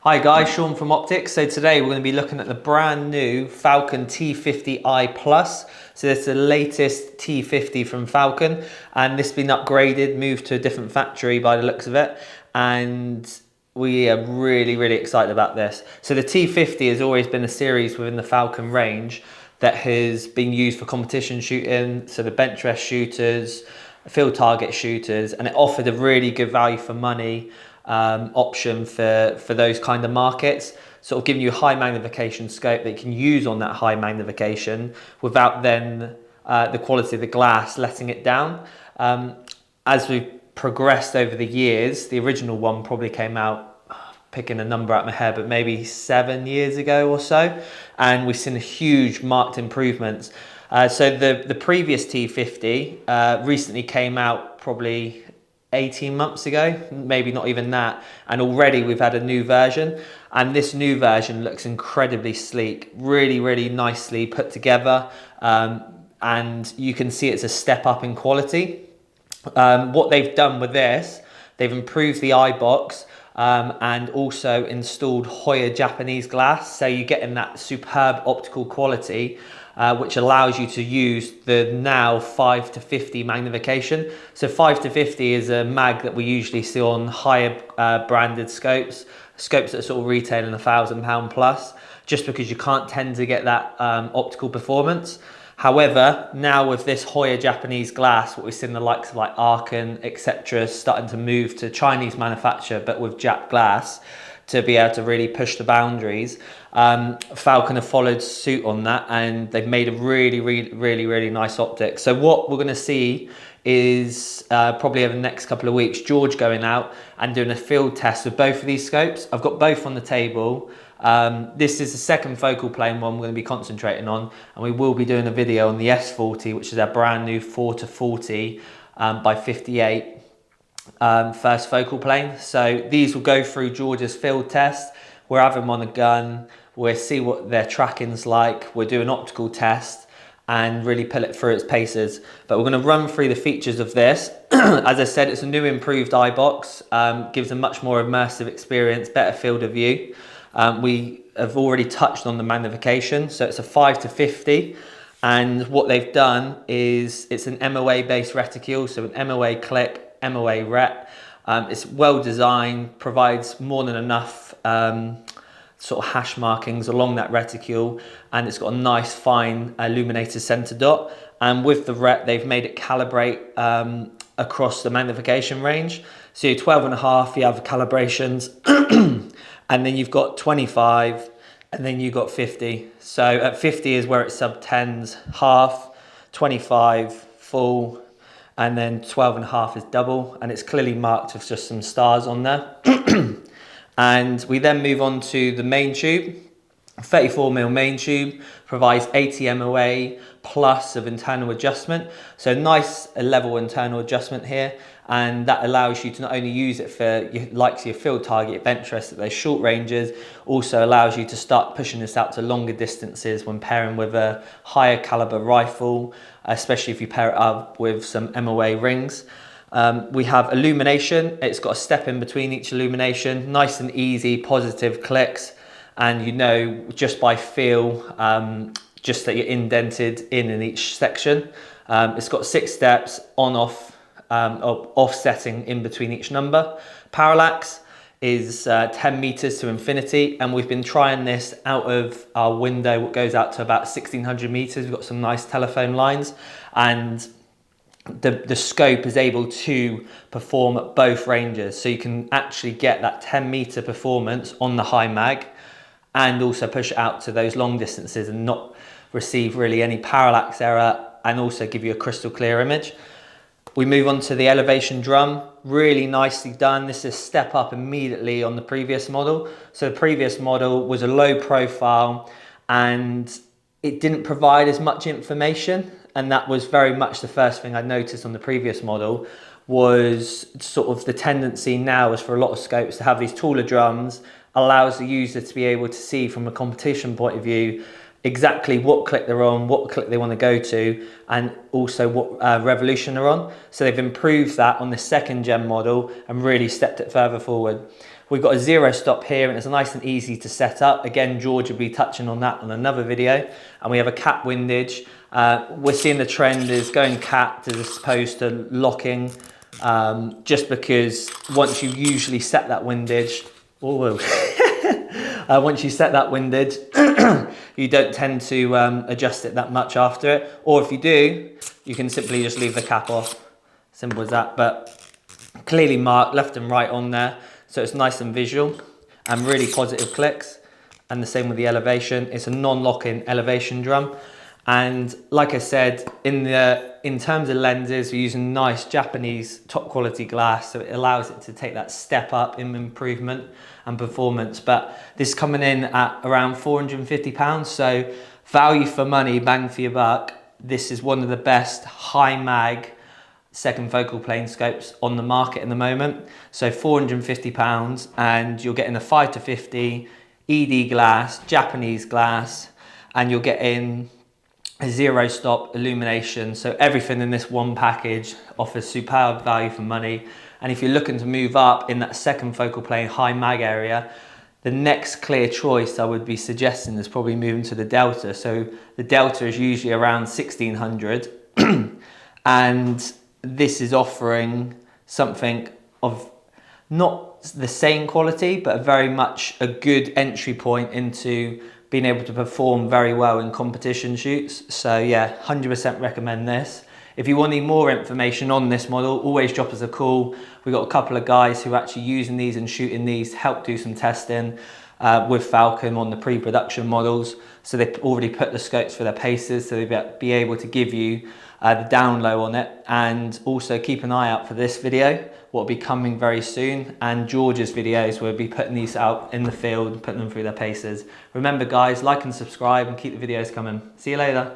Hi guys, Shaun from Optics. So today we're going to be looking at the brand new Falcon T50i Plus. So this is the latest T50 from Falcon, and this has been upgraded, moved to a different factory by the looks of it, and we are really excited about this. So the T50 has always been a series within the Falcon range that has been used for competition shooting, so the bench rest shooters, field target shooters, and it offered a really good value for money option for those kind of markets, sort of giving you a high magnification scope that you can use on that high magnification without then the quality of the glass letting it down. As we've progressed over the years, the original one probably came out, picking a number out of my head, but maybe 7 years ago or so, and we've seen a huge marked improvements. So the previous T50 recently came out probably 18 months ago, maybe not even that, and already we've had a new version, and this new version looks incredibly sleek, really nicely put together, and you can see it's a step up in quality. What they've done with this, they've improved the eye box, and also installed Hoya Japanese glass, so you're getting that superb optical quality, which allows you to use the now 5-50 magnification. So 5-50 is a mag that we usually see on higher branded scopes that are sort of retailing £1,000 plus, just because you can't tend to get that optical performance. However, now with this Hoya Japanese glass, what we've seen the likes of like Arcan, etc., starting to move to Chinese manufacture, but with Jap glass, to be able to really push the boundaries. Falcon have followed suit on that, and they've made a really nice optic. So what we're going to see is probably over the next couple of weeks, George going out and doing a field test with both of these scopes. I've got both on the table. This is the second focal plane one we're going to be concentrating on, and we will be doing a video on the S40, which is our brand new 4-40 by 58 first focal plane. So these will go through George's field test. We'll have them on a gun, we'll see what their tracking's like, we'll do an optical test and really pull it through its paces. But we're going to run through the features of this. As I said, it's a new improved eye box, gives a much more immersive experience, better field of view. We have already touched on the magnification, so it's a 5-50, and what they've done is it's an MOA based reticule, so an MOA click, MOA ret. It's well designed, provides more than enough sort of hash markings along that reticule, and it's got a nice fine illuminated center dot. And with the ret, they've made it calibrate across the magnification range. So you're 12.5, you have calibrations, and then you've got 25, and then you've got 50. So at 50 is where it sub-10s half, 25 full, and then 12.5 is double, and it's clearly marked with just some stars on there. And we then move on to the main tube. 34mm main tube provides 80 MOA plus of internal adjustment, so nice level internal adjustment here, and that allows you to not only use it for your field target, bench rest at those short ranges, also allows you to start pushing this out to longer distances when pairing with a higher caliber rifle, especially if you pair it up with some MOA rings. We have illumination. It's got a step in between each illumination, nice and easy, positive clicks, and you know just by feel, just that you're indented in each section. It's got 6 steps on off, offsetting in between each number. Parallax is 10 meters to infinity, and we've been trying this out of our window, what goes out to about 1600 meters. We've got some nice telephone lines, and the scope is able to perform at both ranges, so you can actually get that 10-meter performance on the high mag and also push it out to those long distances and not receive really any parallax error, and also give you a crystal clear image. We move on to the elevation drum. Really nicely done. This is a step up immediately on the previous model. So the previous model was a low profile and it didn't provide as much information, and that was very much the first thing I noticed on the previous model, was sort of the tendency now is for a lot of scopes to have these taller drums, allows the user to be able to see from a competition point of view exactly what click they're on, what click they want to go to, and also what revolution they're on. So they've improved that on the 2nd gen model and really stepped it further forward. We've got a zero stop here and it's nice and easy to set up. Again, George will be touching on that on another video. And we have a cap windage. We're seeing the trend is going capped as opposed to locking, just because once you usually set that windage, once you set that windage, you don't tend to adjust it that much after it. Or if you do, you can simply just leave the cap off. Simple as that. But clearly marked left and right on there. So it's nice and visual and really positive clicks. And the same with the elevation. It's a non-locking elevation drum. And like I said, in terms of lenses, we're using nice Japanese top quality glass. So it allows it to take that step up in improvement and performance. But this is coming in at around £450. So value for money, bang for your buck. This is one of the best high mag second focal plane scopes on the market at the moment. So £450, and you're getting a 5-50 ED glass, Japanese glass, and you're getting a zero stop illumination. So everything in this one package offers superb value for money. And if you're looking to move up in that second focal plane high mag area, the next clear choice I would be suggesting is probably moving to the Delta. So the Delta is usually around 1600 and this is offering something of not the same quality, but very much a good entry point into being able to perform very well in competition shoots. So yeah, 100% recommend this. If you want any more information on this model, always drop us a call. We've got a couple of guys who are actually using these and shooting these, help do some testing with Falcon on the pre-production models. So they've already put the scopes for their paces, so they'll be able to give you the down low on it. And also keep an eye out for this video, what will be coming very soon, and George's videos. We'll be putting these out in the field, putting them through their paces. Remember guys, like and subscribe and keep the videos coming. See you later.